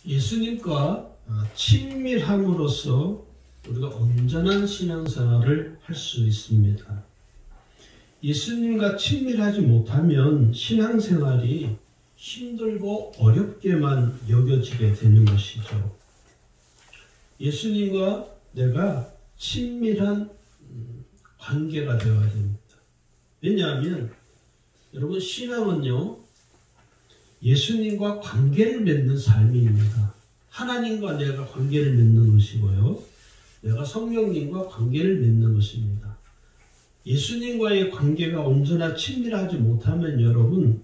예수님과 친밀함으로써 우리가 온전한 신앙생활을 할 수 있습니다. 예수님과 친밀하지 못하면 신앙생활이 힘들고 어렵게만 여겨지게 되는 것이죠. 예수님과 내가 친밀한 관계가 되어야 됩니다. 왜냐하면 여러분, 신앙은요, 예수님과 관계를 맺는 삶입니다. 하나님과 내가 관계를 맺는 것이고요, 내가 성령님과 관계를 맺는 것입니다. 예수님과의 관계가 온전하 친밀하지 못하면 여러분,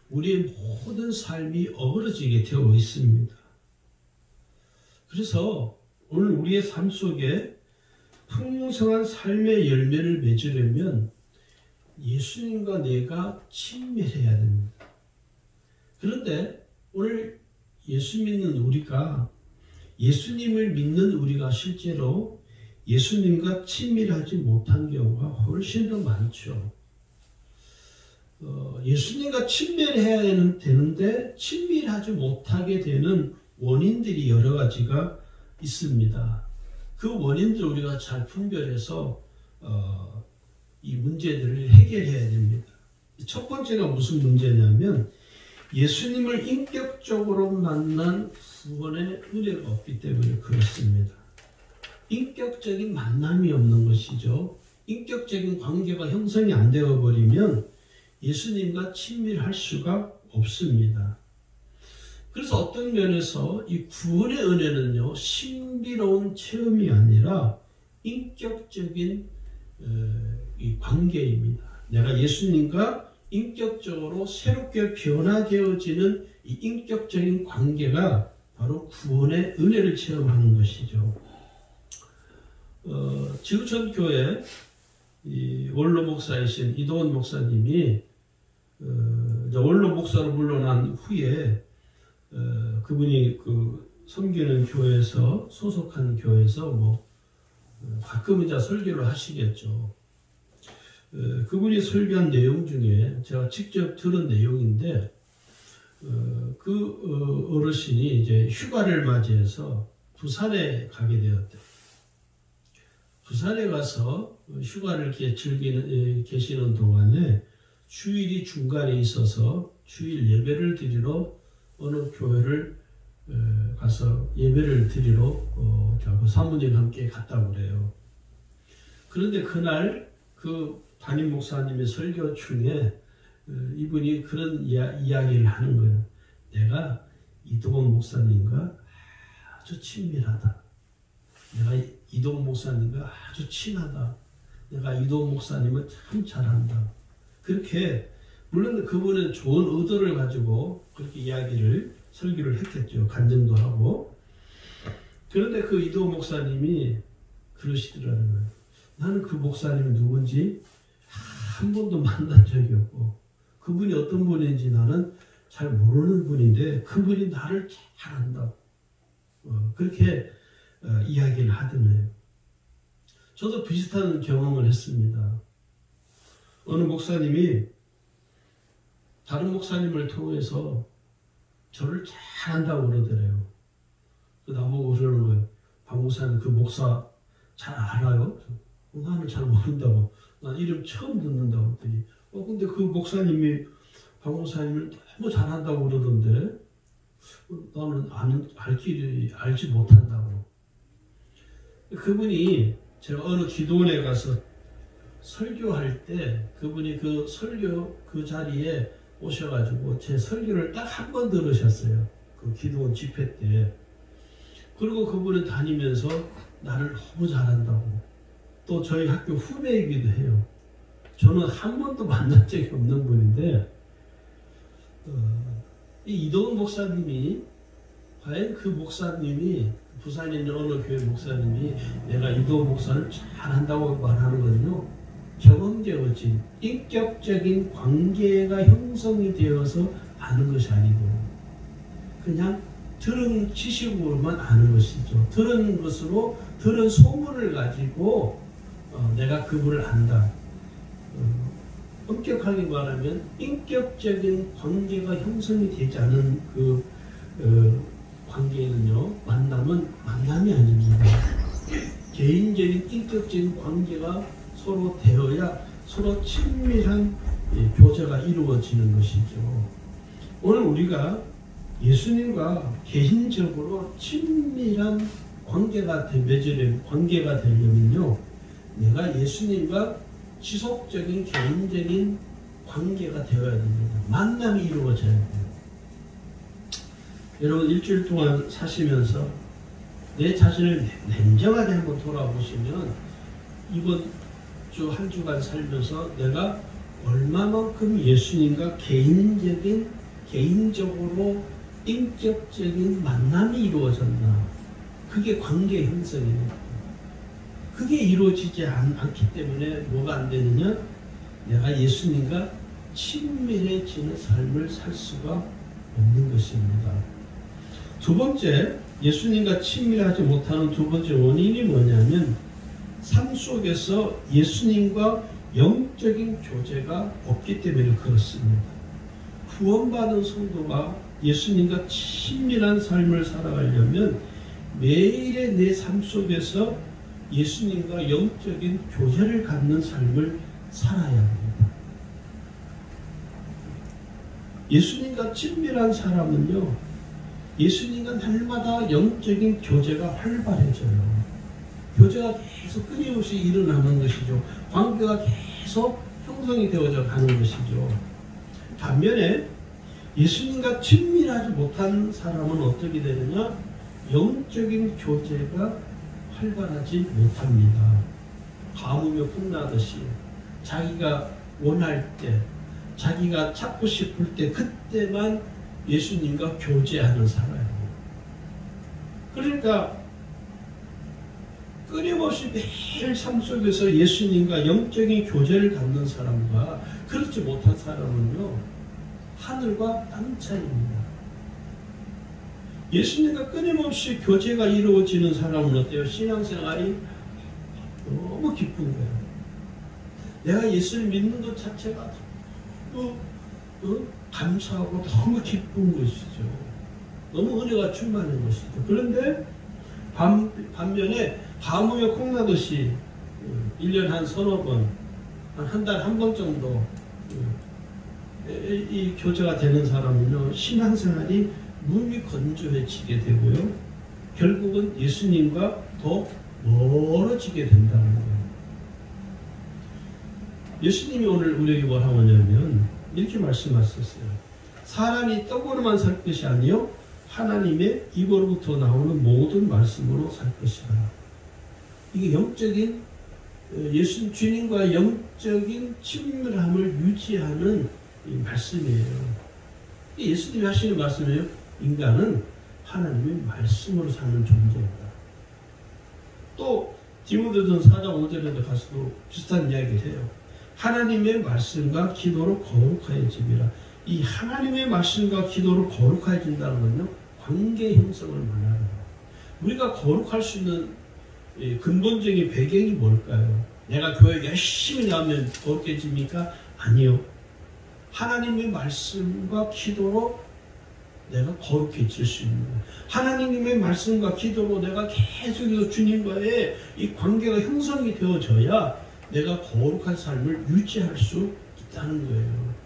우리의 모든 삶이 어그러지게 되어 있습니다. 그래서 오늘 우리의 삶 속에 풍성한 삶의 열매를 맺으려면 예수님과 내가 친밀해야 됩니다. 그런데 오늘 예수 믿는 우리가, 예수님을 믿는 우리가 실제로 예수님과 친밀하지 못한 경우가 훨씬 더 많죠. 예수님과 친밀해야 되는데 친밀하지 못하게 되는 원인들이 여러 가지가 있습니다. 그 원인들을 우리가 잘 분별해서 이 문제들을 해결해야 됩니다. 첫 번째가 무슨 문제냐면, 예수님을 인격적으로 만난 구원의 은혜가 없기 때문에 그렇습니다. 인격적인 만남이 없는 것이죠. 인격적인 관계가 형성이 안 되어버리면 예수님과 친밀할 수가 없습니다. 그래서 어떤 면에서 이 구원의 은혜는요, 신비로운 체험이 아니라 인격적인 이 관계입니다. 내가 예수님과 인격적으로 새롭게 변화되어지는 이 인격적인 관계가 바로 구원의 은혜를 체험하는 것이죠. 지구촌 교회 원로 목사이신 이도원 목사님이 원로 목사로 물러난 후에 그분이 섬기는 교회에서, 소속한 교회에서 가끔 이제 설교를 하시겠죠. 그분이 설교한 내용 중에 제가 직접 들은 내용인데, 어르신이 이제 휴가를 맞이해서 부산에 가게 되었대요. 부산에 가서 휴가를 계시는 동안에 주일이 중간에 있어서 주일 예배를 드리러 어느 교회를 가서 예배를 드리러 사모님과 함께 갔다고 그래요. 그런데 그날 그 담임 목사님의 설교 중에 이분이 그런 이야기를 하는 거예요. 내가 이동원 목사님과 아주 친밀하다. 내가 이동원 목사님과 아주 친하다. 내가 이동원 목사님은 참 잘한다. 그렇게, 물론 그분은 좋은 의도를 가지고 그렇게 설교를 했겠죠. 간증도 하고. 그런데 그 이동원 목사님이 그러시더라는 거예요. 나는 그 목사님이 누군지 한 번도 만난 적이 없고, 그분이 어떤 분인지 나는 잘 모르는 분인데 그분이 나를 잘 안다고 그렇게 이야기를 하더네요. 저도 비슷한 경험을 했습니다. 어느 목사님이 다른 목사님을 통해서 저를 잘 안다고 그러더래요. 나보고 그러는 거예요. 박 목사님, 그 목사 잘 알아요? 나는 잘 모른다고. 난 이름 처음 듣는다고 했더니, 근데 그 목사님이 박 목사님을 너무 잘한다고 그러던데 나는 알지 못한다고. 그분이 제가 어느 기도원에 가서 설교할 때 그분이 그 설교 그 자리에 오셔가지고 제 설교를 딱 한 번 들으셨어요. 그 기도원 집회 때. 그리고 그분은 다니면서 나를 너무 잘한다고. 또 저희 학교 후배이기도 해요. 저는 한 번도 만난 적이 없는 분인데, 이 이동훈 목사님이, 과연 그 목사님이, 부산에 있는 어느 교회 목사님이 내가 이동훈 목사를 잘한다고 말하는 건요, 경험되어진 인격적인 관계가 형성이 되어서 아는 것이 아니고, 그냥 들은 지식으로만 아는 것이죠. 들은 것으로, 들은 소문을 가지고 내가 그분을 안다. 엄격하게 말하면 인격적인 관계가 형성이 되지 않은 그 관계는 사람은 만남이 아닙니다. 개인적인 인격적인 관계가 서로 되어야 서로 친밀한 교제가 이루어지는 것이죠. 오늘 우리가 예수님과 개인적으로 친밀한 관계가 되려면요, 내가 예수님과 지속적인 개인적인 관계가 되어야 됩니다. 만남이 이루어져야 돼요. 여러분, 일주일 동안 사시면서 내 자신을 냉정하게 한번 돌아보시면 이번 주 한 주간 살면서 내가 얼마만큼 예수님과 개인적으로 인격적인 만남이 이루어졌나. 그게 관계 형성이에요. 그게 이루어지지 않기 때문에 뭐가 안 되느냐? 내가 예수님과 친밀해지는 삶을 살 수가 없는 것입니다. 두 번째, 예수님과 친밀하지 못하는 두 번째 원인이 뭐냐면 삶 속에서 예수님과 영적인 교제가 없기 때문에 그렇습니다. 구원받은 성도가 예수님과 친밀한 삶을 살아가려면 매일의 내 삶 속에서 예수님과 영적인 교제를 갖는 삶을 살아야 합니다. 예수님과 친밀한 사람은요, 예수님과 날마다 영적인 교제가 활발해져요. 교제가 계속 끊임없이 일어나는 것이죠. 관계가 계속 형성이 되어져 가는 것이죠. 반면에 예수님과 친밀하지 못한 사람은 어떻게 되느냐? 영적인 교제가 활발하지 못합니다. 가뭄에 풍나듯이 자기가 원할 때, 자기가 찾고 싶을 때 그때만 예수님과 교제하는 사람이에요. 그러니까 끊임없이 매일 삶 속에서 예수님과 영적인 교제를 갖는 사람과 그렇지 못한 사람은요, 하늘과 땅 차이입니다. 예수님과 끊임없이 교제가 이루어지는 사람은 어때요? 신앙생활이 너무 기쁜 거예요. 내가 예수를 믿는 것 자체가 너무 감사하고 너무 기쁜 것이죠. 너무 은혜가 충만한 것이죠. 그런데 반면에 가뭄에 콩나듯이 1년 한 서너 번, 한 달 한 번 정도 이 교제가 되는 사람은요, 신앙생활이 몸이 건조해지게 되고요, 결국은 예수님과 더 멀어지게 된다는 거예요. 예수님이 오늘 우리에게 뭐라고 하냐면 이렇게 말씀하셨어요. 사람이 떡으로만 살 것이 아니요 하나님의 입으로부터 나오는 모든 말씀으로 살 것이다. 이게 영적인 예수 주님과 영적인 친밀함을 유지하는 이 말씀이에요. 예수님이 하시는 말씀이에요. 인간은 하나님의 말씀으로 사는 존재입니다. 또 디모데전서 4장 5절에 가서도 비슷한 이야기를 해요. 하나님의 말씀과 기도로 거룩하여집니다. 이 하나님의 말씀과 기도로 거룩해진다는 건요, 관계 형성을 말하는 거예요. 우리가 거룩할 수 있는 근본적인 배경이 뭘까요? 내가 교회 열심히 나오면 거룩해집니까? 아니요. 하나님의 말씀과 기도로 내가 거룩해질 수 있는 거예요. 하나님의 말씀과 기도로 내가 계속해서 주님과의 이 관계가 형성이 되어져야 내가 거룩한 삶을 유지할 수 있다는 거예요.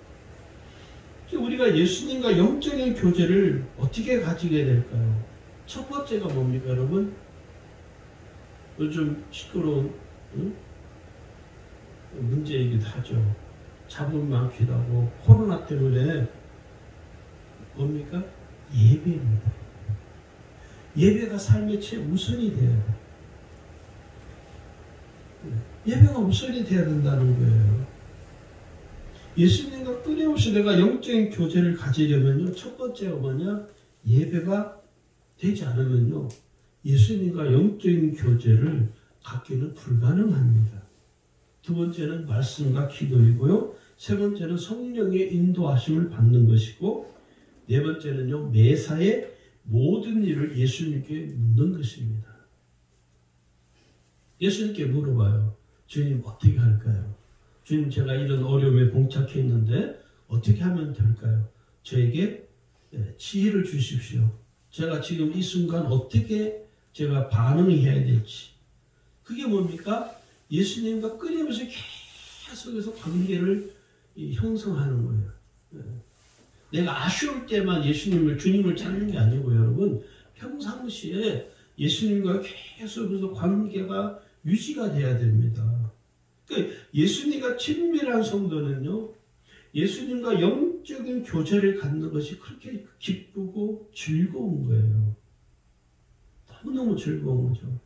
우리가 예수님과 영적인 교제를 어떻게 가지게 될까요? 첫 번째가 뭡니까, 여러분? 요즘 시끄러운 문제이기도 하죠. 잡음 많기도 하고 코로나 때문에 뭡니까? 예배입니다. 예배가 삶의 최우선이 돼야 돼요. 예배가 우선이 돼야 된다는 거예요. 예수님과 끊임없이 내가 영적인 교제를 가지려면요, 첫 번째가 뭐냐? 예배가 되지 않으면요, 예수님과 영적인 교제를 갖기는 불가능합니다. 두 번째는 말씀과 기도이고요, 세 번째는 성령의 인도하심을 받는 것이고, 네 번째는요, 매사에 모든 일을 예수님께 묻는 것입니다. 예수님께 물어봐요. 주님, 어떻게 할까요? 주님, 제가 이런 어려움에 봉착해 있는데 어떻게 하면 될까요? 저에게 지혜를 주십시오. 제가 지금 이 순간 어떻게 제가 반응해야 될지. 그게 뭡니까? 예수님과 끊임없이 계속해서 관계를 형성하는 거예요. 내가 아쉬울 때만 예수님을, 주님을 찾는 게 아니고 여러분, 평상시에 예수님과 계속해서 관계가 유지가 돼야 됩니다. 그러니까 예수님과 친밀한 성도는요, 예수님과 영적인 교제를 갖는 것이 그렇게 기쁘고 즐거운 거예요. 너무너무 즐거운 거죠.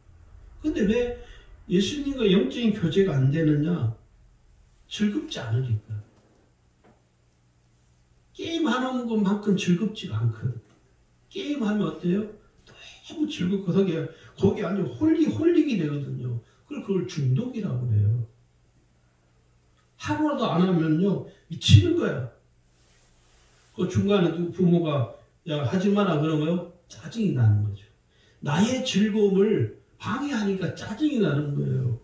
근데 왜 예수님과 영적인 교제가 안 되느냐? 즐겁지 않으니까. 게임하는 것만큼 즐겁지가 않거든. 게임하면 어때요? 너무 즐겁고 거기에 아주 홀리게 되거든요. 그걸 중독이라고 그래요. 하루라도 안 하면요, 미치는 거야. 그 중간에 부모가 야 하지 마라 그러면 짜증이 나는 거죠. 나의 즐거움을 방해하니까 짜증이 나는 거예요.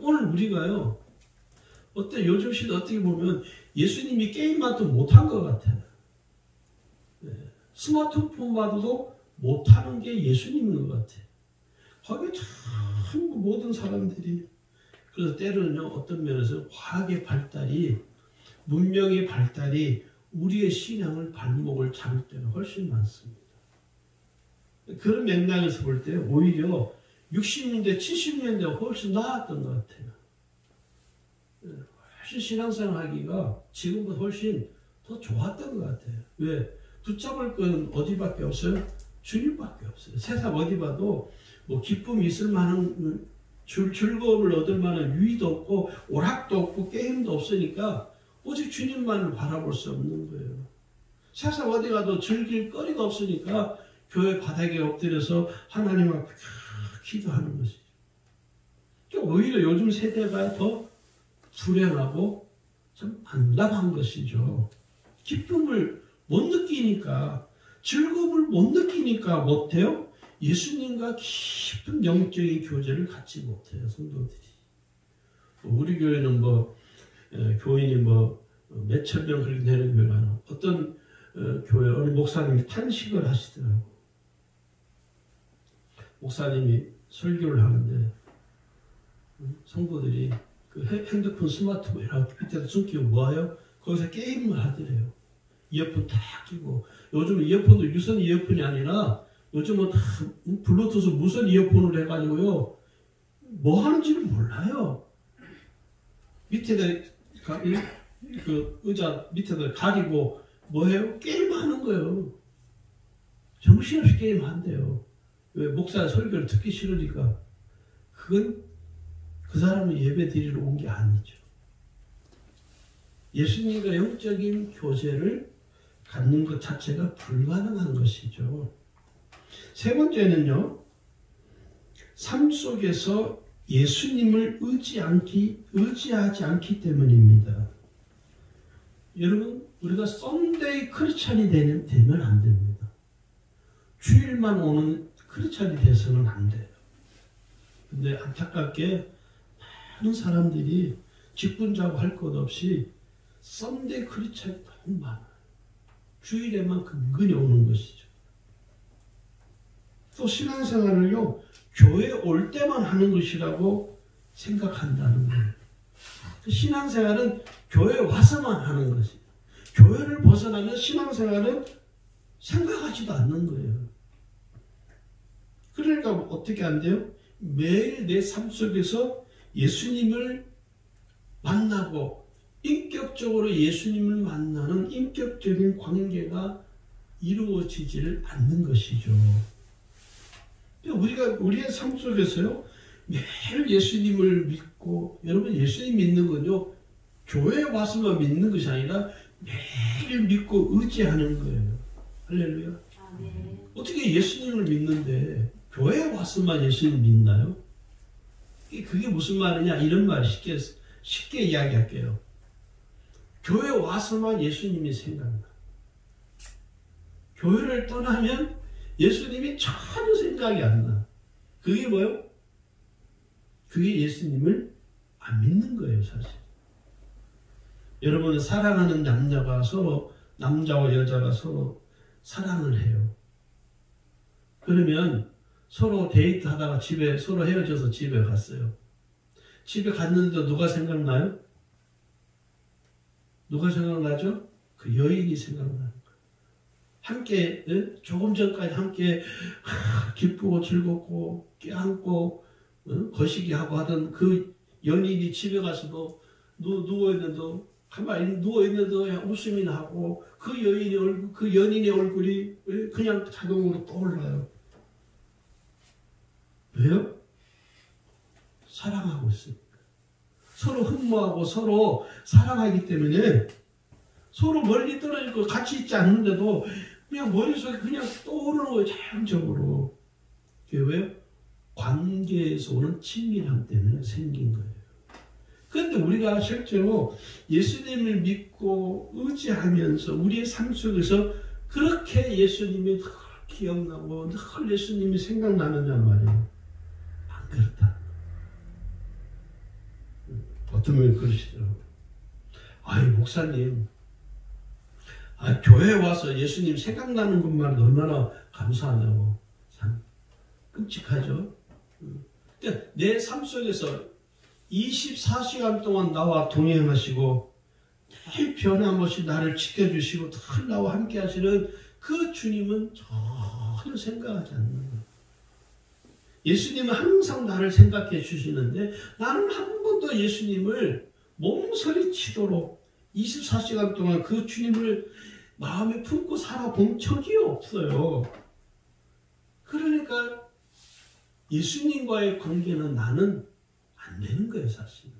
오늘 우리가요, 요즘 시대 어떻게 보면 예수님이 게임만도 못한 것 같아요. 스마트폰 봐도 못하는 게 예수님인 것 같아요. 거기에 전부 모든 사람들이, 그래서 때로는요, 어떤 면에서 과학의 발달이, 문명의 발달이 우리의 신앙을 발목을 잡을 때는 훨씬 많습니다. 그런 맥락에서 볼 때 오히려 60년대, 70년대가 훨씬 나았던 것 같아요. 훨씬 신앙생활 하기가 지금보다 훨씬 더 좋았던 것 같아요. 왜? 붙잡을 건 어디밖에 없어요? 주님밖에 없어요. 세상 어디 봐도 뭐 기쁨이 있을 만한, 즐거움을 얻을 만한 유의도 없고 오락도 없고 게임도 없으니까 오직 주님만을 바라볼 수 없는 거예요. 세상 어디 가도 즐길 거리가 없으니까 교회 바닥에 엎드려서 하나님 앞에 기도하는 것이죠. 오히려 요즘 세대가 더 불행하고 참 안담한 것이죠. 기쁨을 못 느끼니까, 즐거움을 못 느끼니까 못해요? 예수님과 깊은 영적인 교제를 갖지 못해요, 성도들이. 우리 교회는 교인이 몇천 명 그렇게 되는 교회가 아니고, 어떤 교회, 어느 목사님이 탄식을 하시더라고. 목사님이 설교를 하는데, 성도들이 그 핸드폰, 스마트폰 이렇게 밑에다 숨기고 뭐해요? 거기서 게임을 하더래요. 이어폰 딱 끼고. 요즘 이어폰도 유선 이어폰이 아니라 요즘은 다 블루투스 무선 이어폰을 해가지고요, 뭐 하는지를 몰라요. 밑에다 그 의자 밑에다 가리고 뭐해요? 게임하는 거예요. 정신없이 게임한대요. 왜? 목사 설교를 듣기 싫으니까. 그건 그 사람은 예배 드리러 온 게 아니죠. 예수님과 영적인 교제를 갖는 것 자체가 불가능한 것이죠. 세 번째는요, 삶 속에서 예수님을 의지하지 않기 때문입니다. 여러분, 우리가 썬데이 크리스찬이 되면 안 됩니다. 주일만 오는 크리스찬이 돼서는 안 돼요. 근데 안타깝게 많은 사람들이 직분자고 할 것 없이 썬데이 크리스찬이 너무 많아요. 주일에만 근근히 오는 것이죠. 또 신앙생활을요, 교회에 올 때만 하는 것이라고 생각한다는 거예요. 신앙생활은 교회에 와서만 하는 것이에요. 교회를 벗어나면 신앙생활은 생각하지도 않는 거예요. 그러니까 어떻게 안 돼요? 매일 내 삶 속에서 예수님을 만나고 인격적으로 예수님을 만나는 인격적인 관계가 이루어지지를 않는 것이죠. 우리의 삶 속에서요, 매일 예수님을 믿고, 여러분, 예수님 믿는 건요, 교회에 와서만 믿는 것이 아니라 매일 믿고 의지하는 거예요. 할렐루야. 네. 어떻게 예수님을 믿는데 교회에 와서만 예수님 믿나요? 그게 무슨 말이냐? 이런 말 쉽게 이야기할게요. 교회에 와서만 예수님이 생각나. 교회를 떠나면 예수님이 전혀 생각이 안 나. 그게 뭐예요? 그게 예수님을 안 믿는 거예요, 사실. 여러분, 사랑하는 남자와 여자가 서로 사랑을 해요. 그러면 서로 데이트하다가 서로 헤어져서 집에 갔어요. 집에 갔는데 누가 생각나요? 누가 생각나죠? 그 여인이 생각나는 거예요. 함께 조금 전까지 함께 기쁘고 즐겁고 껴안고 거시기하고 하던 그 연인이 집에 가서도 누워있는데도 가만히 누워있는데도 웃음이 나고 그 연인의 얼굴이 그냥 자동으로 떠올라요. 왜요? 사랑하고 있으니까. 서로 흠모하고 서로 사랑하기 때문에 서로 멀리 떨어지고 같이 있지 않는데도 그냥 머릿속에 그냥 떠오르는 거예요. 자연적으로. 그게 왜요? 관계에서 오는 친밀함 때문에 생긴 거예요. 그런데 우리가 실제로 예수님을 믿고 의지하면서 우리의 삶 속에서 그렇게 예수님이 늘 기억나고 늘 예수님이 생각나느냐 말이에요. 안 그렇다. 어떤 분이 그러시더라고요. 아이 목사님, 교회에 와서 예수님 생각나는 것만 얼마나 감사하냐고. 참 끔찍하죠. 그러니까 내 삶 속에서 24시간 동안 나와 동행하시고 늘 변함없이 나를 지켜주시고 늘 나와 함께 하시는 그 주님은 전혀 생각하지 않는 거예요. 예수님은 항상 나를 생각해 주시는데 나는 한 번도 예수님을 몸서리치도록 24시간 동안 그 주님을 마음에 품고 살아본 적이 없어요. 그러니까 예수님과의 관계는 나는 안 되는 거예요, 사실은.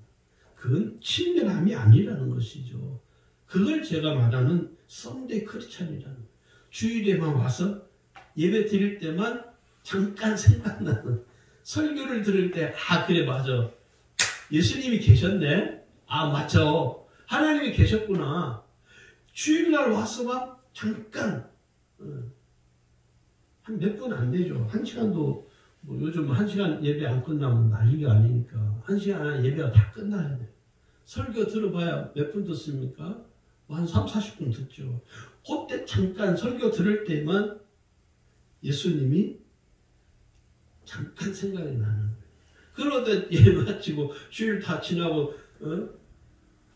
그건 친밀함이 아니라는 것이죠. 그걸 제가 말하는 썬데이 크리스찬이라는 거예요. 주일에만 와서 예배 드릴 때만 잠깐 생각나는, 설교를 들을 때 그래 맞아, 예수님이 계셨네, 맞죠, 하나님이 계셨구나. 주일날 와서만 잠깐 한 몇 분 안 되죠. 1시간도 요즘 1시간 예배 안 끝나면 난리가 아니니까 1시간 안에 예배가 다 끝나야 돼요. 설교 들어봐야 몇 분 듣습니까? 한 3, 40분 듣죠. 그때 잠깐 설교 들을 때만 예수님이 잠깐 생각이 나는 거예요. 그러다 예배 마치고 주일 다 지나고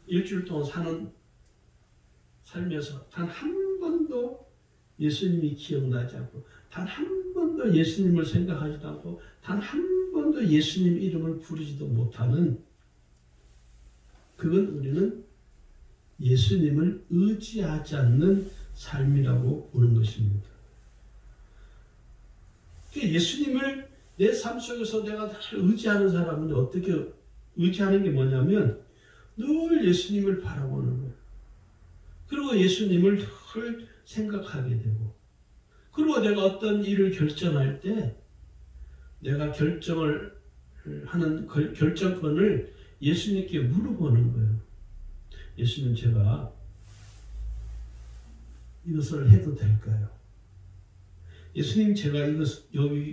일주일 동안 살면서 단 한 번도 예수님이 기억나지 않고 단 한 번도 예수님을 생각하지도 않고 단 한 번도 예수님 이름을 부르지도 못하는, 그건 우리는 예수님을 의지하지 않는 삶이라고 보는 것입니다. 예수님을 내 삶 속에서 내가 의지하는 사람은 어떻게 의지하는 게 뭐냐면 늘 예수님을 바라보는 거예요. 그리고 예수님을 늘 생각하게 되고, 그리고 내가 어떤 일을 결정할 때 내가 결정을 하는 결정권을 예수님께 물어보는 거예요. 예수님, 제가 이것을 해도 될까요? 예수님, 제가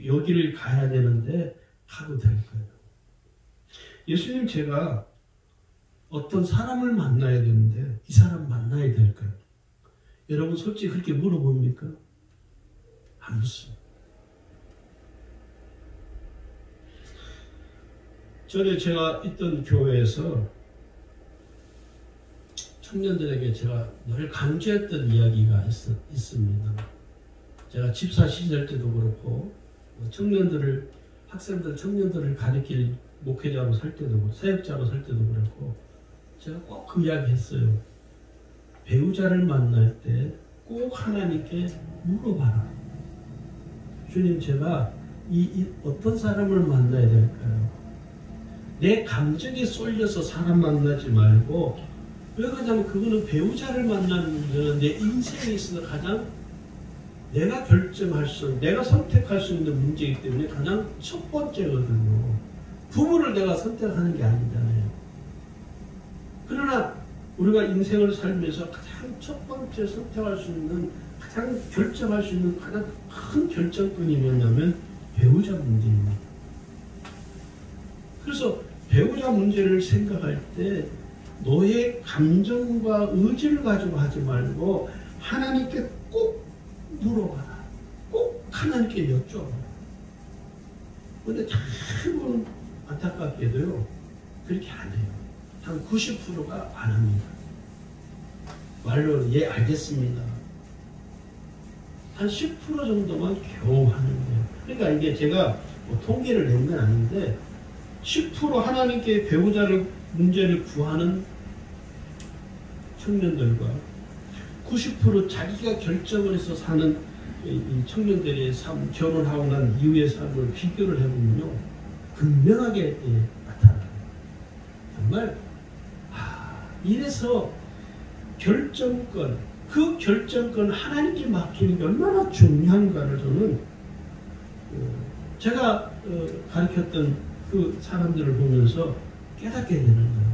여기를 가야 되는데 가도 될까요? 예수님, 제가 어떤 사람을 만나야 되는데 이 사람 만나야 될까요? 여러분 솔직히 그렇게 물어봅니까? 안 묻습니다. 전에 제가 있던 교회에서 청년들에게 제가 늘 강조했던 이야기가 있습니다. 제가 집사 시절 때도 그렇고 청년들을 가르칠 목회자로 살 때도 그렇고 사역자로 살 때도 그렇고 제가 꼭 그 이야기 했어요. 배우자를 만날 때 꼭 하나님께 물어봐라. 주님, 제가 어떤 사람을 만나야 될까요? 내 감정에 쏠려서 사람 만나지 말고, 왜 그러냐면 그거는 배우자를 만나는 것은 내 인생에 있어서 가장 내가 결정할 내가 선택할 수 있는 문제이기 때문에 가장 첫 번째거든요. 부모를 내가 선택하는 게 아니잖아요. 그러나 우리가 인생을 살면서 가장 첫 번째 선택할 수 있는, 가장 결정할 수 있는 가장 큰 결정권이 뭐냐면 배우자 문제입니다. 그래서 배우자 문제를 생각할 때 너의 감정과 의지를 가지고 하지 말고 하나님께 꼭 하나님께 여쭤. 근데 대부분 안타깝게도요, 그렇게 안 해요. 한 90%가 안 합니다. 말로 예 알겠습니다. 한 10% 정도만 겨우 하는 거예요. 그러니까 이게 제가 뭐 통계를 낸 건 아닌데 10% 하나님께 배우자를 문제를 구하는 청년들과 90% 자기가 결정을 해서 사는 이 청년들의 삶, 결혼하고 난 이후의 삶을 비교를 해보면요, 극명하게 나타나요. 정말 이래서 결정권, 그 결정권 하나님께 맡기는 게 얼마나 중요한가를 저는 제가 가르쳤던 그 사람들을 보면서 깨닫게 되는 거예요.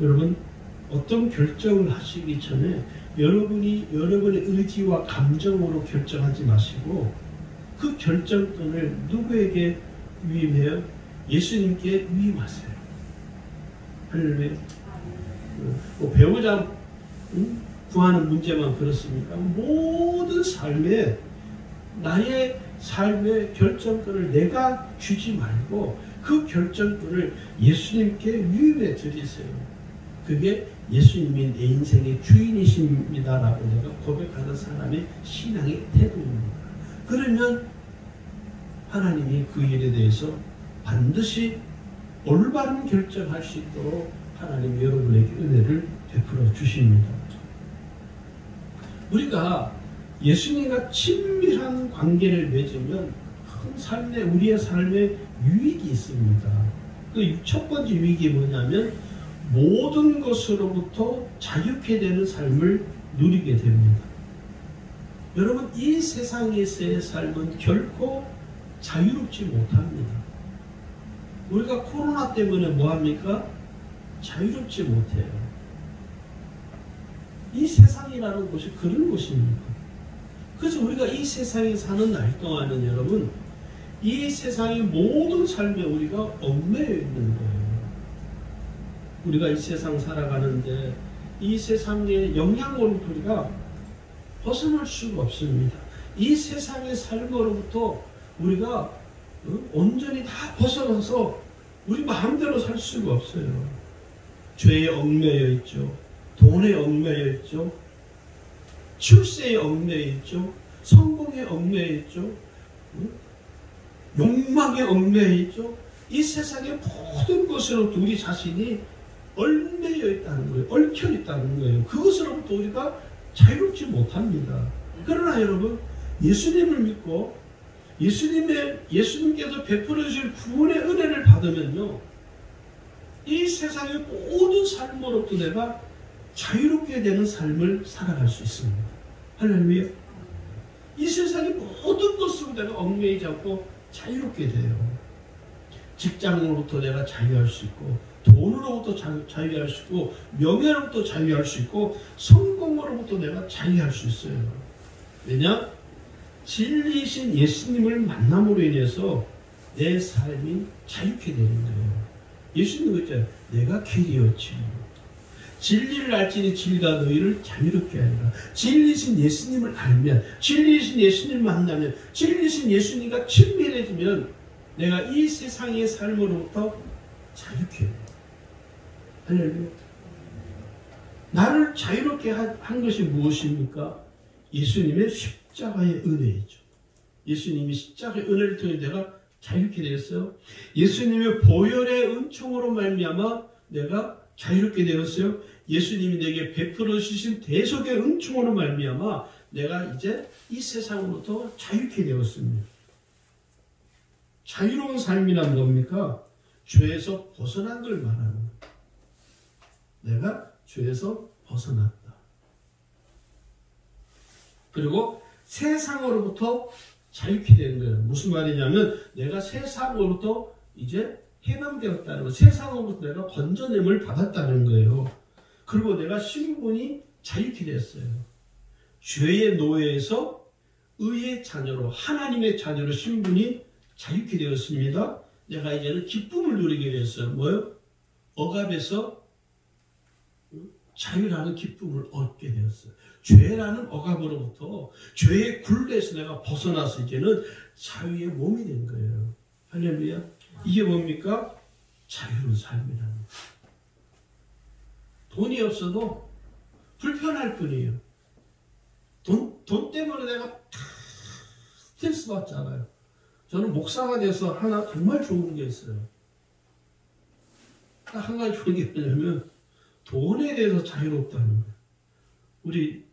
여러분, 어떤 결정을 하시기 전에 여러분이 여러분의 의지와 감정으로 결정하지 마시고 그 결정권을 누구에게 위임해요? 예수님께 위임하세요. 할렐루야. 배우자 구하는 문제만 그렇습니까? 모든 삶에 나의 삶의 결정권을 내가 주지 말고 그 결정권을 예수님께 위임해 드리세요. 그게 예수님이 내 인생의 주인이십니다라고 내가 고백하는 사람의 신앙의 태도입니다. 그러면 하나님이 그 일에 대해서 반드시 올바른 결정할 수 있도록 하나님이 여러분에게 은혜를 베풀어 주십니다. 우리가 예수님과 친밀한 관계를 맺으면 큰 삶에, 우리의 삶에 유익이 있습니다. 그 첫 번째 유익이 뭐냐면 모든 것으로부터 자유케 되는 삶을 누리게 됩니다. 여러분, 이 세상에서의 삶은 결코 자유롭지 못합니다. 우리가 코로나 때문에 뭐합니까? 자유롭지 못해요. 이 세상이라는 곳이 그런 곳입니다. 그래서 우리가 이 세상에 사는 날 동안은 여러분, 이 세상의 모든 삶에 우리가 얽매여 있는 거예요. 우리가 이 세상 살아가는데 이 세상의 영향으로부터 우리가 벗어날 수가 없습니다. 이 세상의 삶으로부터 우리가 온전히 다 벗어나서 우리 마음대로 살 수가 없어요. 죄에 얽매여 있죠. 돈에 얽매여 있죠. 출세에 얽매여 있죠. 성공에 얽매여 있죠. 욕망에 얽매여 있죠. 이 세상의 모든 것으로부터 우리 자신이 얽매여 있다는 거예요. 얽혀 있다는 거예요. 그것으로부터 우리가 자유롭지 못합니다. 그러나 여러분, 예수님을 믿고 예수님께서 베풀어 주실 구원의 은혜를 받으면요, 이 세상의 모든 삶으로부터 내가 자유롭게 되는 삶을 살아갈 수 있습니다. 할렐루야. 이 세상의 모든 것으로 내가 얽매이지 않고 자유롭게 돼요. 직장으로부터 내가 자유할 수 있고, 돈으로부터 자유할 수 있고, 명예로부터 자유할 수 있고, 성공으로부터 내가 자유할 수 있어요. 왜냐? 진리이신 예수님을 만남으로 인해서 내 삶이 자유케 되는 거예요. 예수님은 그랬잖아요. 내가 길이었지. 진리를 알지니 진리가 너희를 자유롭게 하리라. 진리이신 예수님을 알면, 진리이신 예수님을 만나면, 진리이신 예수님과 친밀해지면 내가 이 세상의 삶으로부터 자유케 해요. 할렐루야. 나를 자유롭게 한 것이 무엇입니까? 예수님의 십자가의 은혜이죠. 예수님이 십자가의 은혜를 통해 내가 자유롭게 되었어요. 예수님의 보혈의 은총으로 말미암아 내가 자유롭게 되었어요. 예수님이 내게 베풀어 주신 대속의 은총으로 말미암아 내가 이제 이 세상으로부터 자유롭게 되었습니다. 자유로운 삶이란 뭡니까? 죄에서 벗어난 걸 말하는 거예요. 내가 죄에서 벗어났다. 그리고 세상으로부터 자유케 되는 거예요. 무슨 말이냐면 내가 세상으로부터 이제 해방되었다는 거예요. 세상으로부터 내가 건져냄을 받았다는 거예요. 그리고 내가 신분이 자유케 됐어요. 죄의 노예에서 의의 자녀로, 하나님의 자녀로 신분이 자유케 되었습니다. 내가 이제는 기쁨을 누리게 됐어요. 뭐요? 억압에서 자유라는 기쁨을 얻게 되었어요. 죄라는 억압으로부터 죄의 굴레에서 내가 벗어나서 이제는 자유의 몸이 된 거예요. 할렐루야. 이게 뭡니까? 자유로운 삶이라는 거예요. 돈이 없어도 불편할 뿐이에요. 돈 때문에 내가 스트레스 받잖아요. 저는 목사가 돼서 하나 정말 좋은 게 있어요. 딱 한 가지 좋은 게 뭐냐면 돈에 대해서 자유롭다는 거예요. 우리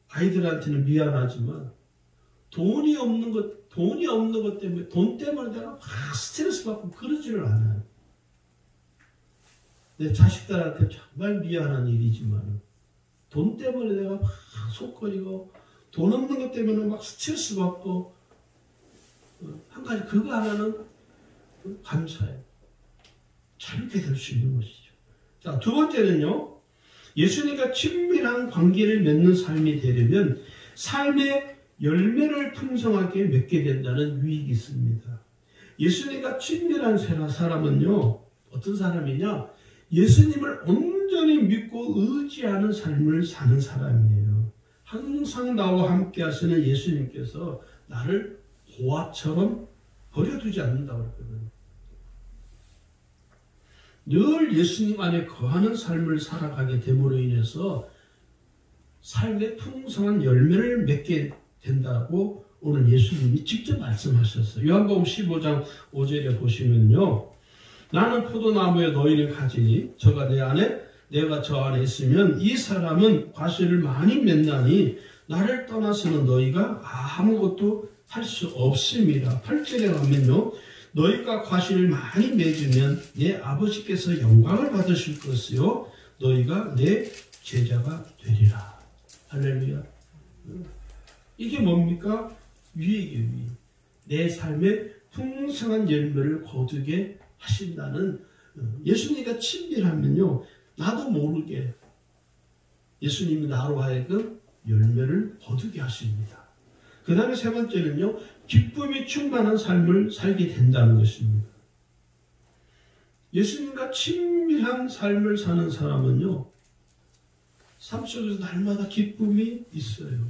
아이들한테는 미안하지만 돈이 없는 것 때문에 돈 때문에 내가 막 스트레스 받고 그러지를 않아요. 내 자식들한테 정말 미안한 일이지만 돈 때문에 내가 막 속거리고 돈 없는 것 때문에 막 스트레스 받고 한 가지 그거 하나는 감사해요. 자유롭게 될 수 있는 것이죠. 자, 두 번째는요. 예수님과 친밀한 관계를 맺는 삶이 되려면 삶의 열매를 풍성하게 맺게 된다는 유익이 있습니다. 예수님과 친밀한 사람은요. 어떤 사람이냐? 예수님을 온전히 믿고 의지하는 삶을 사는 사람이에요. 항상 나와 함께 하시는 예수님께서 나를 고아처럼 버려두지 않는다고 그랬거든요. 늘 예수님 안에 거하는 삶을 살아가게 됨으로 인해서 삶의 풍성한 열매를 맺게 된다고 오늘 예수님이 직접 말씀하셨어요. 요한복음 15장 5절에 보시면요. 나는 포도나무에 너희를 가지니 저가 내 안에 내가 저 안에 있으면 이 사람은 과실을 많이 맺나니 나를 떠나서는 너희가 아무것도 할 수 없습니다. 8절에 가면요. 너희가 과실을 많이 맺으면 내 아버지께서 영광을 받으실 것이요 너희가 내 제자가 되리라. 할렐루야. 이게 뭡니까? 유익이에요. 내 삶에 풍성한 열매를 거두게 하신다는 예수님과 친밀하면요. 나도 모르게 예수님이 나로 하여금 열매를 거두게 하십니다. 그 다음에 세 번째는요. 기쁨이 충만한 삶을 살게 된다는 것입니다. 예수님과 친밀한 삶을 사는 사람은요. 삶 속에서 날마다 기쁨이 있어요.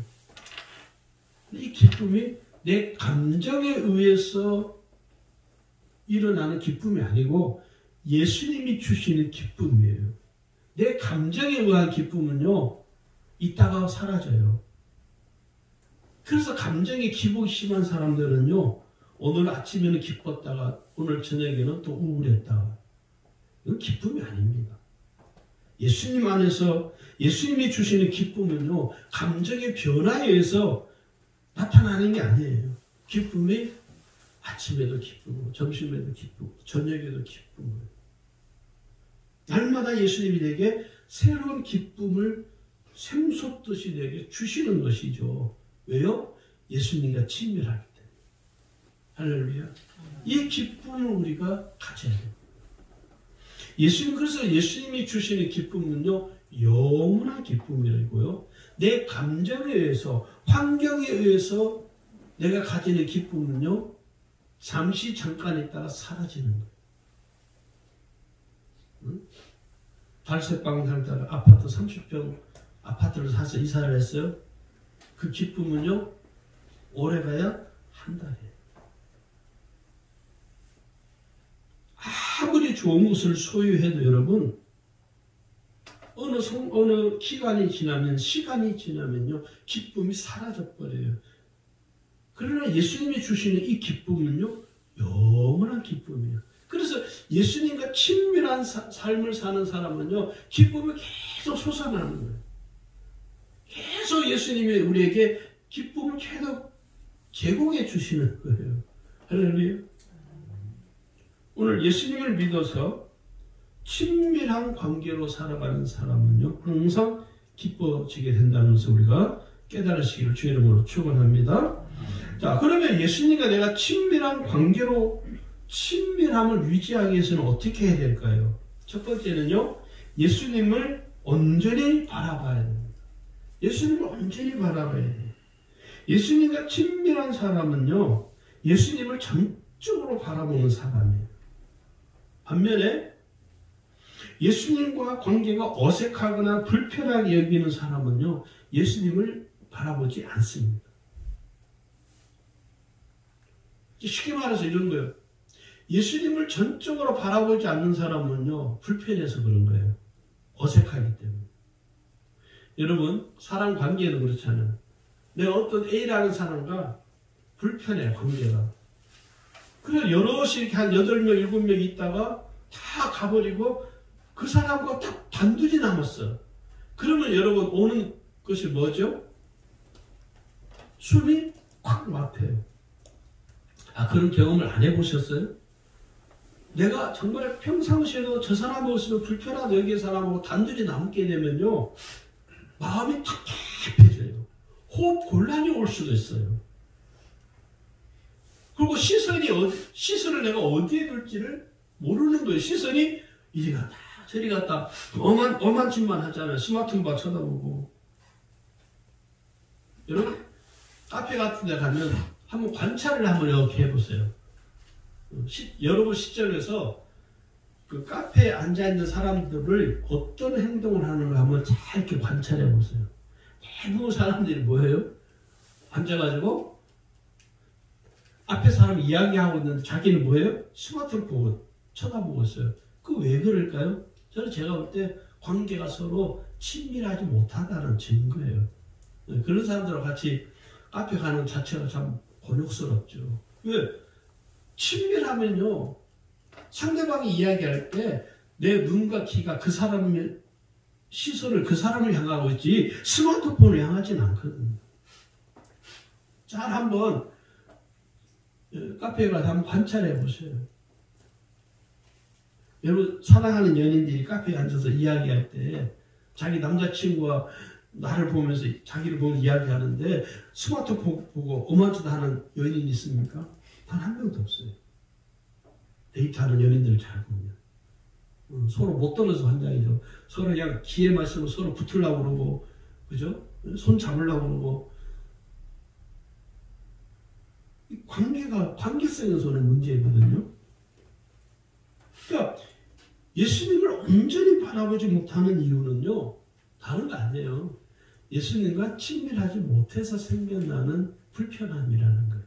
이 기쁨이 내 감정에 의해서 일어나는 기쁨이 아니고 예수님이 주시는 기쁨이에요. 내 감정에 의한 기쁨은요. 있다가 사라져요. 그래서 감정이 기복이 심한 사람들은요. 오늘 아침에는 기뻤다가 오늘 저녁에는 또 우울했다가 이건 기쁨이 아닙니다. 예수님 안에서 예수님이 주시는 기쁨은요. 감정의 변화에 의해서 나타나는 게 아니에요. 기쁨이 아침에도 기쁘고 점심에도 기쁘고 저녁에도 기쁘고 날마다 예수님이 내게 새로운 기쁨을 샘솟듯이 내게 주시는 것이죠. 왜요? 예수님과 친밀하기 때문에. 할렐루야. 이 기쁨을 우리가 가져야 돼요. 그래서 예수님이 주시는 기쁨은요. 영원한 기쁨이라고요. 내 감정에 의해서 환경에 의해서 내가 가지는 기쁨은요. 잠시 잠깐 있다가 사라지는 거예요. 응? 달새방 살다가 아파트 30평 아파트를 사서 이사를 했어요. 그 기쁨은요. 오래가야 한 달이에요. 아무리 좋은 것을 소유해도 여러분 어느 시간이 지나면요. 기쁨이 사라져버려요. 그러나 예수님이 주시는 이 기쁨은요. 영원한 기쁨이에요. 그래서 예수님과 친밀한 삶을 사는 사람은요. 기쁨이 계속 솟아나는 거예요. 계속 예수님이 우리에게 기쁨을 계속 제공해 주시는 거예요. 할렐루야. 오늘 예수님을 믿어서 친밀한 관계로 살아가는 사람은요. 항상 기뻐지게 된다는 것을 우리가 깨달으시기를 주의 이름으로 축원합니다. 자, 그러면 예수님과 내가 친밀한 관계로 친밀함을 유지하기 위해서는 어떻게 해야 될까요? 첫 번째는요. 예수님을 온전히 바라봐야 됩니다. 예수님을 온전히 바라봐야 돼요. 예수님과 친밀한 사람은요. 예수님을 전적으로 바라보는 사람이에요. 반면에 예수님과 관계가 어색하거나 불편하게 여기는 사람은요, 예수님을 바라보지 않습니다. 쉽게 말해서 이런 거예요. 예수님을 전적으로 바라보지 않는 사람은요, 불편해서 그런 거예요. 어색하기 때문에. 여러분, 사람 관계도 그렇잖아요. 내가 어떤 A라는 사람과 불편해, 관계가. 그래서 여럿이 이렇게 한 8명, 7명 있다가 다 가버리고 그 사람과 딱 단둘이 남았어. 그러면 여러분, 오는 것이 뭐죠? 숨이 콱 막혀요. 그런 경험을 안 해보셨어요? 내가 정말 평상시에도 저 사람 모습을 불편하다 여기의 사람하고 단둘이 남게 되면요, 마음이 답답해져요. 호흡 곤란이 올 수도 있어요. 그리고 시선을 내가 어디에 둘지를 모르는 거예요. 시선이 이리 갔다 저리 갔다 엄한 짓만 하잖아요. 스마트폰 막 쳐다보고. 여러분, 카페 같은 데 가면 한번 관찰을 한번 이렇게 해보세요. 여러분 시점에서 그 카페에 앉아있는 사람들을 어떤 행동을 하는가 한번 잘 이렇게 관찰해 보세요. 대부분 사람들이 뭐예요? 앉아가지고 앞에 사람 이야기하고 있는데 자기는 뭐예요? 스마트폰 보고 쳐다보고 있어요. 그 왜 그럴까요? 저는 제가 볼 때 관계가 서로 친밀하지 못하다는 증거예요. 그런 사람들과 같이 카페 가는 자체가 참 곤욕스럽죠. 왜? 친밀하면요, 상대방이 이야기할 때 내 눈과 귀가 그 사람의 시선을 그 사람을 향하고 있지 스마트폰을 향하진 않거든요. 잘 한번 카페에 가서 한번 관찰해 보세요. 여러분, 사랑하는 연인들이 카페에 앉아서 이야기할 때 자기 남자친구와 나를 보면서 자기를 보면서 이야기하는데 스마트폰 보고 어마어마하다 하는 연인이 있습니까? 단 한 명도 없어요. 데이트하는 연인들을 잘 보면 서로 못 떨어져 환장이죠. 서로 그냥 기회만 있으면 서로 붙으려고 그러고, 그죠? 손 잡으려고 그러고. 관계성에서는 문제거든요. 그러니까 예수님을 온전히 바라보지 못하는 이유는요, 다른 거 아니에요. 예수님과 친밀하지 못해서 생겨나는 불편함이라는 거예요.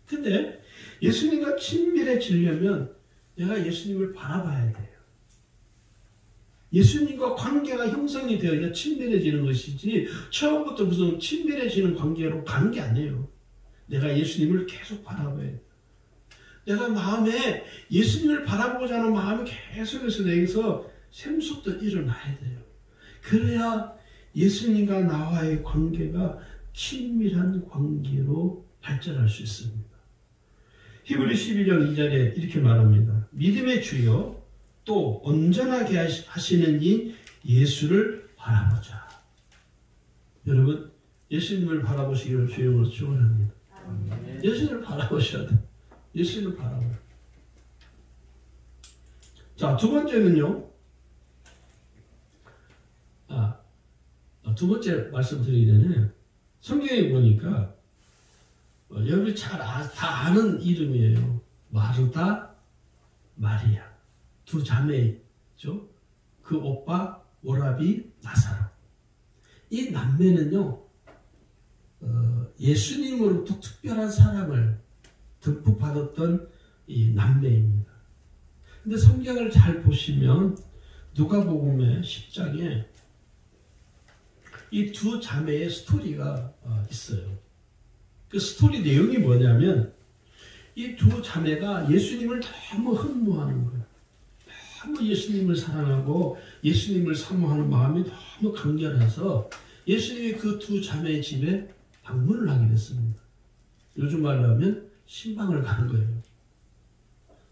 근데 예수님과 친밀해지려면 내가 예수님을 바라봐야 돼요. 예수님과 관계가 형성이 되어야 친밀해지는 것이지 처음부터 무슨 친밀해지는 관계로 가는 게 아니에요. 내가 예수님을 계속 바라봐야 돼요. 내가 마음에 예수님을 바라보고자 하는 마음이 계속해서 내게서 샘솟듯 일어나야 돼요. 그래야 예수님과 나와의 관계가 친밀한 관계로 발전할 수 있습니다. 히브리 12장 2절에 이렇게 말합니다. 믿음의 주여 또 온전하게 하시는 이 예수를 바라보자. 여러분, 예수님을 바라보시기를 주님으로 축원합니다. 예수님을 바라보셔야 돼요. 예수님을 바라봐요. 자, 두 번째는요. 두 번째 말씀드리기 전에 성경에 보니까 여러분이 다 아는 이름이에요. 마르다, 마리아. 두 자매죠. 그 오빠 오라비 나사로. 이 남매는요, 예수님으로부터 특별한 사랑을 듬뿍 받았던 이 남매입니다. 근데 성경을 잘 보시면 누가복음의 10장에 이 두 자매의 스토리가 있어요. 그 스토리 내용이 뭐냐면 이 두 자매가 예수님을 너무 흠모하는 거예요. 너무 예수님을 사랑하고 예수님을 사모하는 마음이 너무 강렬해서 예수님이 그 두 자매의 집에 방문을 하게 됐습니다. 요즘 말로 하면 신방을 가는 거예요.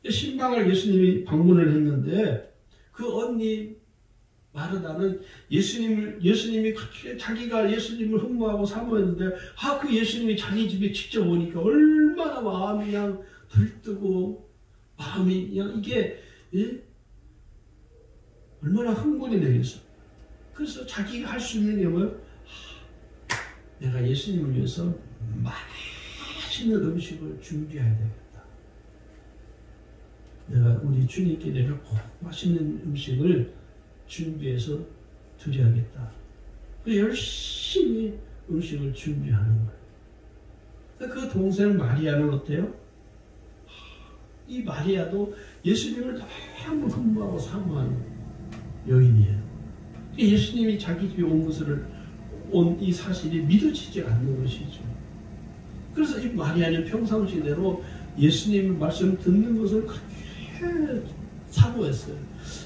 신방을 예수님이 방문을 했는데 그 언니 마르다는 예수님이 그렇게 자기가 예수님을 흠모하고 사모했는데 그 예수님이 자기 집에 직접 오니까 얼마나 마음이 그냥 들뜨고 마음이 그냥 이게 얼마나 흥분이 되겠어. 그래서 자기가 할 수 있는 게 뭐예요? 내가 예수님을 위해서 맛있는 음식을 준비해야 되겠다. 우리 주님께 내가 꼭 맛있는 음식을 준비해서 드려야겠다. 열심히 음식을 준비하는 거예요. 그 동생 마리아는 어때요? 이 마리아도 예수님을 너무 흠모하고 사모하는 여인이에요. 예수님이 자기 집에 온 것을 온 이 사실이 믿어지지 않는 것이죠. 그래서 이 마리아는 평상시대로 예수님 말씀 듣는 것을 그렇게 사모했어요.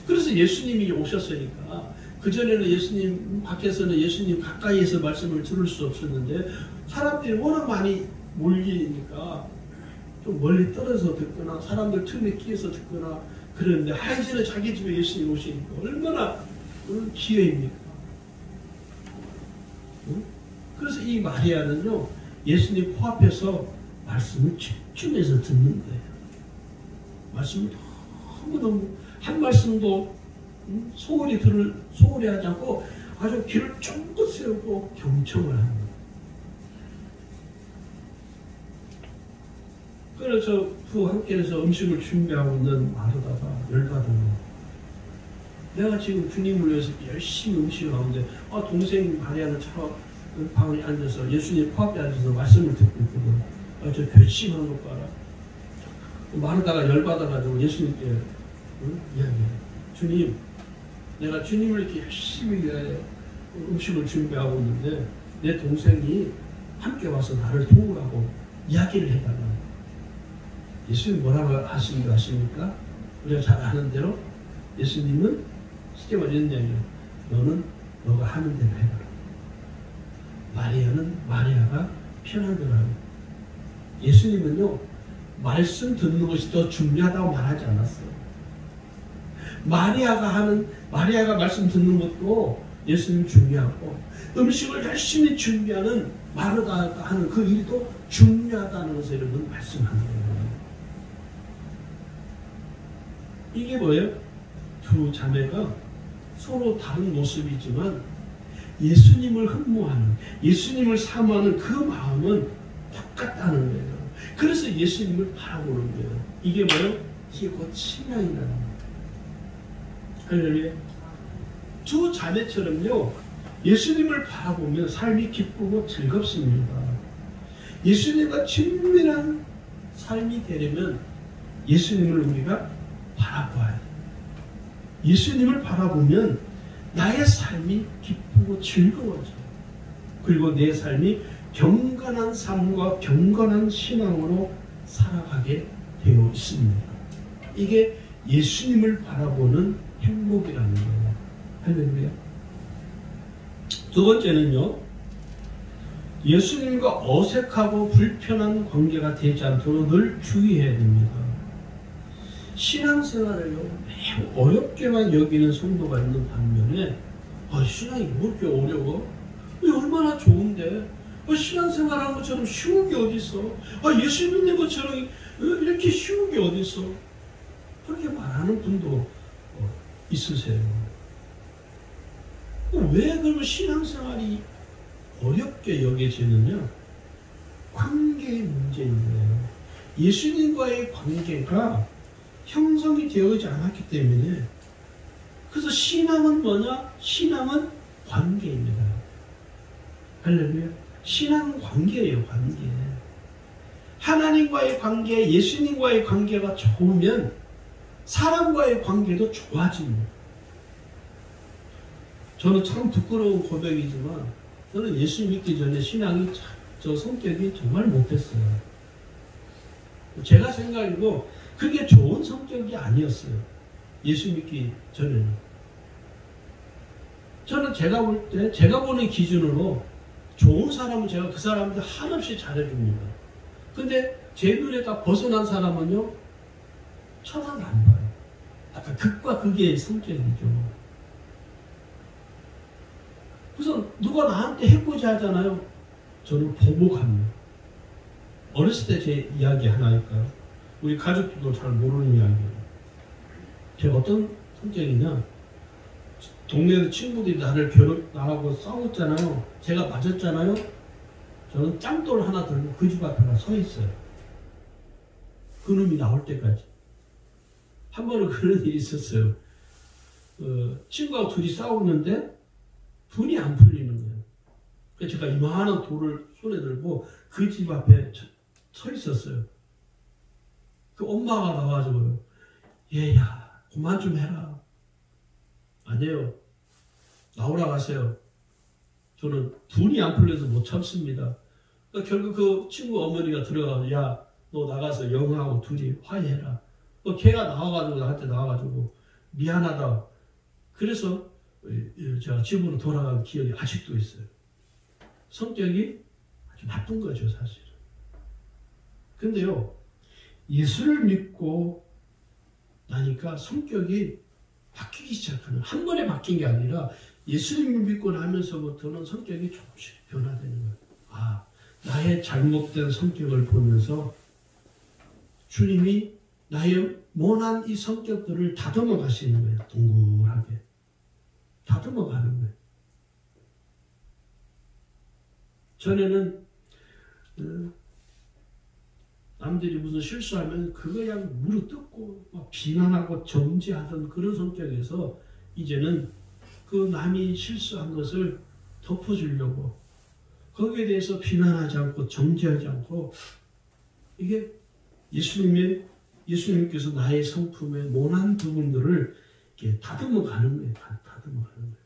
그래서 예수님이 오셨으니까 그전에는 예수님 밖에서는 예수님 가까이에서 말씀을 들을 수 없었는데 사람들이 워낙 많이 몰리니까 좀 멀리 떨어져 듣거나 사람들 틈에 끼어서 듣거나 그러는데 이제는 자기 집에 예수님 오시니까 얼마나 기회입니까? 응? 그래서 이 마리아는요 예수님 코앞에서 말씀을 집중해서 듣는 거예요. 말씀을 너무너무 한 말씀도 소홀히 하지 않고 아주 귀를 쫑긋 세우고 경청을 하는 거예요. 그래서 그 함께해서 음식을 준비하고 있는 마르다가 열받은 거예요. 내가 지금 주님을 위해서 열심히 음식을 하는데 동생 마리아는 방에 앉아서 예수님 코앞에 앉아서 말씀을 듣고 있거든. 저 결심한 것 봐라. 마르다가 열받아가지고 예수님께 이야기해. 주님, 내가 주님을 이렇게 열심히 위하여 음식을 준비하고 있는데 내 동생이 함께 와서 나를 도우라고 이야기를 해달라. 예수님 뭐라고 하신 거 아십니까? 우리가 잘 아는 대로 예수님은 쉽게 말하는 이야기예요. 너는 너가 하는 대로 해라. 마리아는 마리아가 편한 대로 하는. 예수님은요 말씀 듣는 것이 더 중요하다고 말하지 않았어요. 마리아가 말씀 듣는 것도 예수님 중요하고 음식을 열심히 준비하는 마르다가 하는 그 일도 중요하다는 것을 여러분 말씀하는 거예요. 이게 뭐예요? 두 자매가 서로 다른 모습이지만 예수님을 흠모하는, 예수님을 사모하는 그 마음은 똑같다는 거예요. 그래서 예수님을 바라보는 거예요. 이게 뭐예요? 이게 곧 신앙이라는 거예요. 할렐루야. 두 자매처럼요, 예수님을 바라보면 삶이 기쁘고 즐겁습니다. 예수님과 친밀한 삶이 되려면 예수님을 우리가 바라봐야 돼요. 예수님을 바라보면 나의 삶이 기쁘고 즐거워져요. 그리고 내 삶이 경건한 삶과 경건한 신앙으로 살아가게 되어 있습니다. 이게 예수님을 바라보는 행복이라는 거예요. 할렐루야. 두 번째는요, 예수님과 어색하고 불편한 관계가 되지 않도록 늘 주의해야 됩니다. 신앙생활을요 매우 어렵게만 여기는 성도가 있는 반면에 신앙이 뭐 이렇게 어려워? 얼마나 좋은데? 신앙생활하는 것처럼 쉬운 게 어디 있어? 예수 믿는 것처럼 이렇게 쉬운 게 어디 있어? 그렇게 말하는 분도 있으세요. 왜 그러면 신앙생활이 어렵게 여겨지느냐? 관계의 문제인 거예요. 예수님과의 관계가 형성이 되어지 않았기 때문에. 그래서 신앙은 뭐냐? 신앙은 관계입니다. 할렐루야. 신앙은 관계예요. 관계. 하나님과의 관계, 예수님과의 관계가 좋으면 사람과의 관계도 좋아집니다. 저는 참 부끄러운 고백이지만 저는 예수 믿기 전에 신앙이 저 성격이 정말 못했어요. 제가 생각해도 그게 좋은 성격이 아니었어요. 예수 믿기 전에는. 저는 제가 볼 때, 제가 보는 기준으로 좋은 사람은 제가 그 사람한테 한없이 잘해줍니다. 근데 제 눈에 딱 벗어난 사람은요, 쳐다도 안 봐요. 약간 극과 극의 성격이죠. 그래서 누가 나한테 해코지 하잖아요. 저는 보복합니다. 어렸을 때 제 이야기 하나일까요? 우리 가족들도 잘 모르는 이야기예요. 제가 어떤 성격이냐, 동네 친구들이 나하고 싸웠잖아요. 제가 맞았잖아요. 저는 짱돌 하나 들고 그 집 앞에 서 있어요. 그 놈이 나올 때까지. 한 번은 그런 일이 있었어요. 친구하고 둘이 싸웠는데 분이 안 풀리는 거예요. 그래서 제가 이만한 돌을 손에 들고 그 집 앞에 서 있었어요. 그 엄마가 나와가지고요. 얘야, 그만 좀 해라. 아니에요. 나오라 가세요. 저는 분이 안 풀려서 못 참습니다. 그러니까 결국 그 친구 어머니가 들어가서 야, 너 나가서 영하고 둘이 화해해라. 걔가 나와가지고 나한테 나와가지고 미안하다. 그래서 제가 집으로 돌아간 기억이 아직도 있어요. 성격이 아주 나쁜 거죠, 사실은. 근데요, 예수를 믿고 나니까 성격이 바뀌기 시작하는, 한 번에 바뀐 게 아니라 예수님을 믿고 나면서부터는 성격이 조금씩 변화되는 거예요. 아, 나의 잘못된 성격을 보면서 주님이 나의 모난 이 성격들을 다듬어 가시는 거예요. 동글하게. 다듬어 가는 거예요. 전에는 남들이 무슨 실수하면 그거 그냥 무릎 뜯고 막 비난하고 정죄하던 그런 성격에서 이제는 그 남이 실수한 것을 덮어주려고 거기에 대해서 비난하지 않고 정죄하지 않고 이게 예수님께서 나의 성품의 모난 부분들을 이렇게 다듬어 가는 거예요. 다듬어 가는 거예요.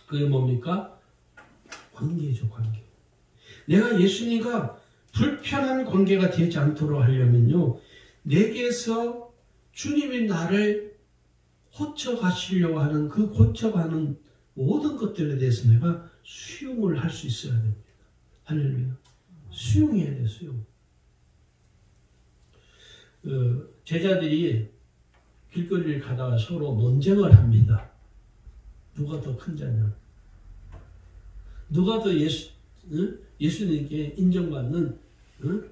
그게 뭡니까? 관계죠, 관계. 내가 예수님과 불편한 관계가 되지 않도록 하려면요, 내게서 주님이 나를 고쳐가시려고 하는 그 고쳐가는 모든 것들에 대해서 내가 수용을 할 수 있어야 됩니다. 할렐루야. 수용해야 돼요, 수용. 제자들이 길거리를 가다가 서로 논쟁을 합니다. 누가 더 큰 자냐? 누가 더 예수님께 인정받는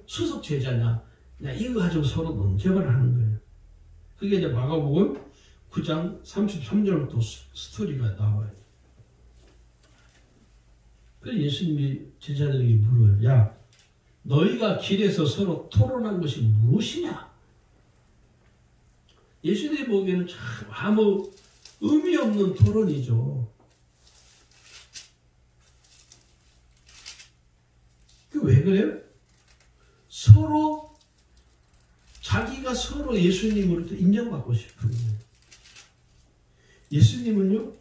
수석 제자냐? 이거 가지고 서로 논쟁을 하는 거예요. 그게 이제 마가복음 9장 33절부터 스토리가 나와요. 그래서 예수님이 제자들에게 물어요. 야, 너희가 길에서 서로 토론한 것이 무엇이냐? 예수님이 보기에는 참 아무 의미 없는 토론이죠. 왜 그래요? 서로 자기가 서로 예수님으로부터 인정받고 싶은 거예요. 예수님은요,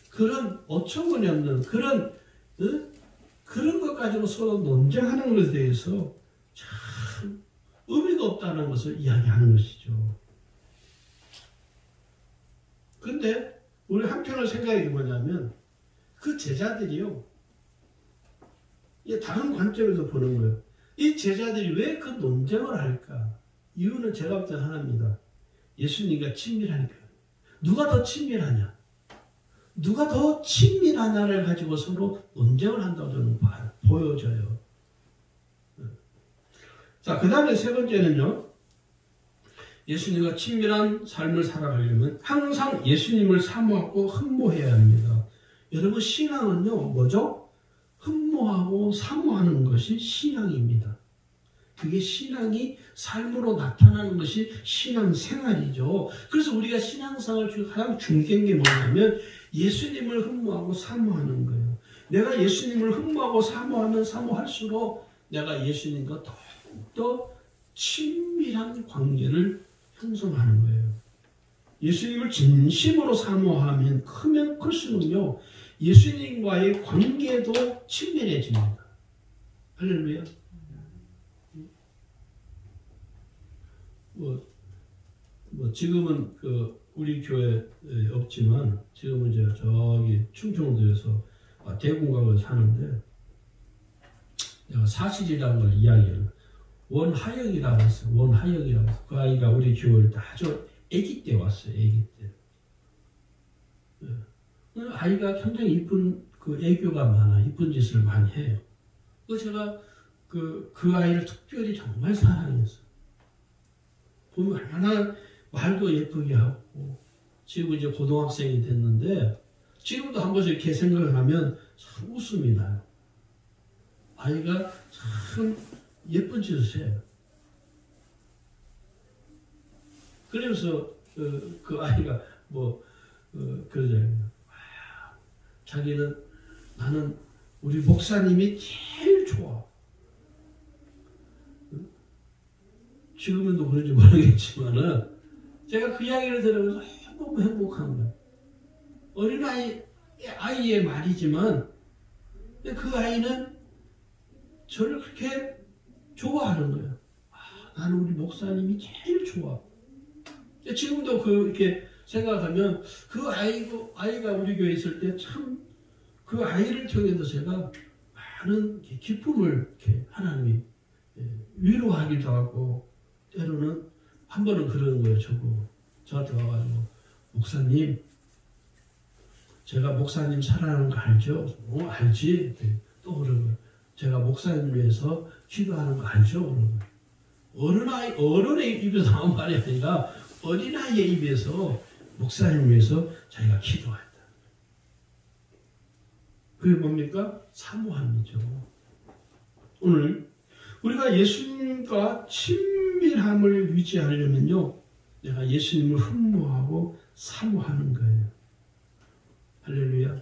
그런 어처구니 없는 그런 것 가지고 서로 논쟁하는 것에 대해서 참 의미가 없다는 것을 이야기하는 것이죠. 근데 우리 한편으로 생각해 뭐냐면 그 제자들이요, 다른 관점에서 보는 거예요. 이 제자들이 왜 그 논쟁을 할까? 이유는 제가 볼 때 하나입니다. 예수님과 친밀하니까. 누가 더 친밀하냐? 누가 더 친밀하냐를 가지고 서로 논쟁을 한다고 저는 보여져요. 자, 그 다음에 세 번째는요. 예수님과 친밀한 삶을 살아가려면 항상 예수님을 사모하고 흠모해야 합니다. 여러분, 신앙은요, 뭐죠? 흠모하고 사모하는 것이 신앙입니다. 그게 신앙이 삶으로 나타나는 것이 신앙생활이죠. 그래서 우리가 신앙생활 가장 중요한 게 뭐냐면 예수님을 흠모하고 사모하는 거예요. 내가 예수님을 흠모하고 사모하면 사모할수록 내가 예수님과 더욱더 친밀한 관계를 형성하는 거예요. 예수님을 진심으로 사모하면 크면 클수록요, 예수님과의 관계도 친밀해집니다. 할렐루야. 지금은 우리 교회 없지만 지금은 이제 저기 충청도에서 대궁각을 사는데 내가 사실이라는 걸 이야기를 원하영이라고 했어요. 원하영이라고 했어요. 그 아이가 우리 교회를 아주 아기 때 왔어요. 아기 때. 아이가 굉장히 이쁜 애교가 많아. 이쁜 짓을 많이 해요. 그래서 제가 그 아이를 특별히 정말 사랑했어요. 보면 얼마나 말도 예쁘게 하고 지금 이제 고등학생이 됐는데 지금도 한 번씩 이렇게 생각을 하면 참 웃음이 나요. 아이가 참 예쁜 짓을 해요. 그러면서 그 아이가 그러잖아요. 자기는 나는 우리 목사님이 제일 좋아. 지금은 그런지 모르겠지만은 제가 그 이야기를 들으면서 너무 행복한 거예요. 아이의 말이지만 그 아이는 저를 그렇게 좋아하는 거예요. 나는 우리 목사님이 제일 좋아. 지금도 이렇게 생각하면 그 아이가 우리 교회에 있을 때 참 그 아이를 통해서 제가 많은 기쁨을 이렇게 하나님이 위로하기도 하고, 때로는 한 번은 그러는 거예요. 저한테 와가지고, 목사님, 제가 목사님 사랑하는 거 알죠? 알지? 또 그러는 거예요. 제가 목사님 위해서 기도하는 거 알죠? 그러는 거예요. 어른의 입에서 나온 말이 아니라 어린아이의 입에서 목사님 위해서 자기가 기도한다. 그게 뭡니까? 사모함이죠. 오늘 우리가 예수님과 친밀함을 유지하려면요, 내가 예수님을 흠모하고 사모하는 거예요. 할렐루야.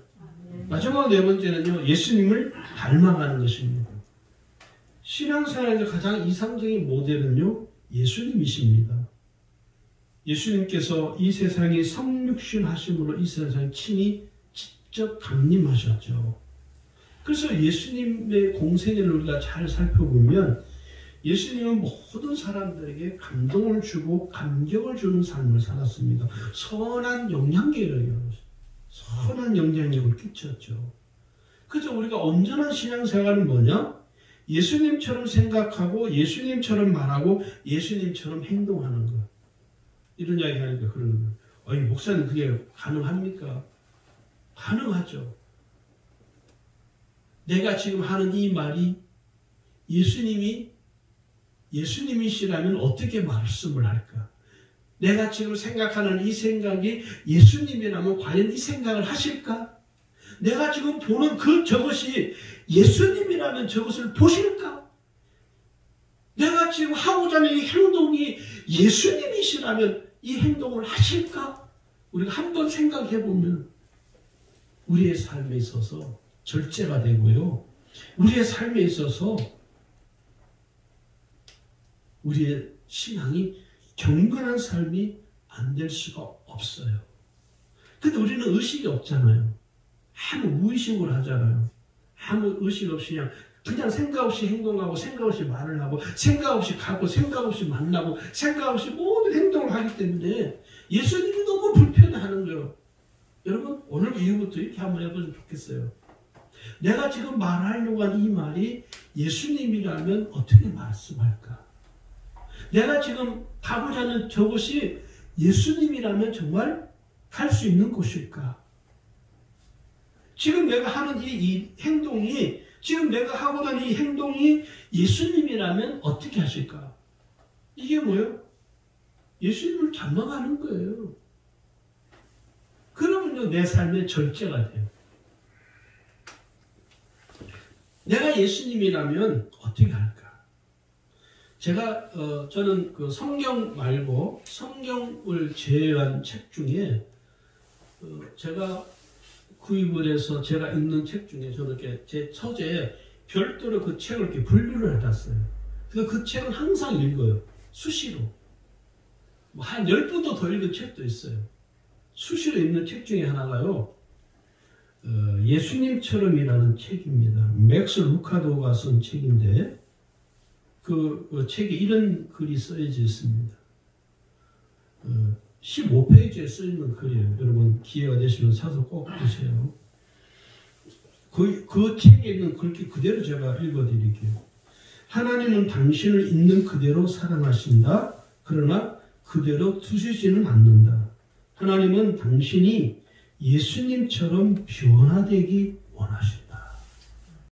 마지막 네 번째는요, 예수님을 닮아가는 것입니다. 신앙생활에서 가장 이상적인 모델은요, 예수님이십니다. 예수님께서 이 세상에 성육신 하심으로 이 세상에 친히 직접 강림하셨죠. 그래서 예수님의 공생애를 우리가 잘 살펴보면 예수님은 모든 사람들에게 감동을 주고 감격을 주는 삶을 살았습니다. 선한 영향력을 끼쳤죠. 그래서 우리가 온전한 신앙생활은 뭐냐? 예수님처럼 생각하고 예수님처럼 말하고 예수님처럼 행동하는 것. 이런 이야기 하니까 그러는 거예요. 아니, 목사님 그게 가능합니까? 가능하죠. 내가 지금 하는 이 말이 예수님이시라면 어떻게 말씀을 할까? 내가 지금 생각하는 이 생각이 예수님이라면 과연 이 생각을 하실까? 내가 지금 보는 저것이 예수님이라면 저것을 보실까? 내가 지금 하고자 하는 이 행동이 예수님이시라면 이 행동을 하실까? 우리가 한번 생각해 보면 우리의 삶에 있어서 절제가 되고요. 우리의 삶에 있어서 우리의 신앙이 경건한 삶이 안 될 수가 없어요. 근데 우리는 의식이 없잖아요. 아무 무의식으로 하잖아요. 아무 의식 없이 그냥 생각 없이 행동하고 생각 없이 말을 하고 생각 없이 가고 생각 없이 만나고 생각 없이 모든 행동을 하기 때문에 예수님이 너무 불편해하는 거예요. 여러분, 오늘 이후부터 이렇게 한번 해보면 좋겠어요. 내가 지금 말하려고 하는 이 말이 예수님이라면 어떻게 말씀할까? 내가 지금 가고자 하는 저것이 예수님이라면 정말 갈 수 있는 곳일까? 지금 내가 하는 이 행동이, 지금 내가 하고자 하는 이 행동이 예수님이라면 어떻게 하실까? 이게 뭐예요? 예수님을 닮아가는 거예요. 그러면요, 내 삶의 절제가 돼요. 내가 예수님이라면 어떻게 할까? 저는 그 성경 말고 성경을 제외한 책 중에 제가 구입을 해서 제가 읽는 책 중에 저는 이렇게 제 처제에 별도로 그 책을 이렇게 분류를 해놨어요. 그래서 그 책은 항상 읽어요. 수시로. 한 10번도 더 읽은 책도 있어요. 수시로 읽는 책 중에 하나가요. 예수님처럼이라는 책입니다. 맥스 루카도가 쓴 책인데 그 책에 이런 글이 써져 있습니다. 15페이지에 써있는 글이에요. 여러분 기회가 되시면 사서 꼭 보세요. 그 책에 있는 글귀 그대로 제가 읽어드릴게요. 하나님은 당신을 있는 그대로 사랑하신다. 그러나 그대로 두시지는 않는다. 하나님은 당신이 예수님처럼 변화되기 원하신다.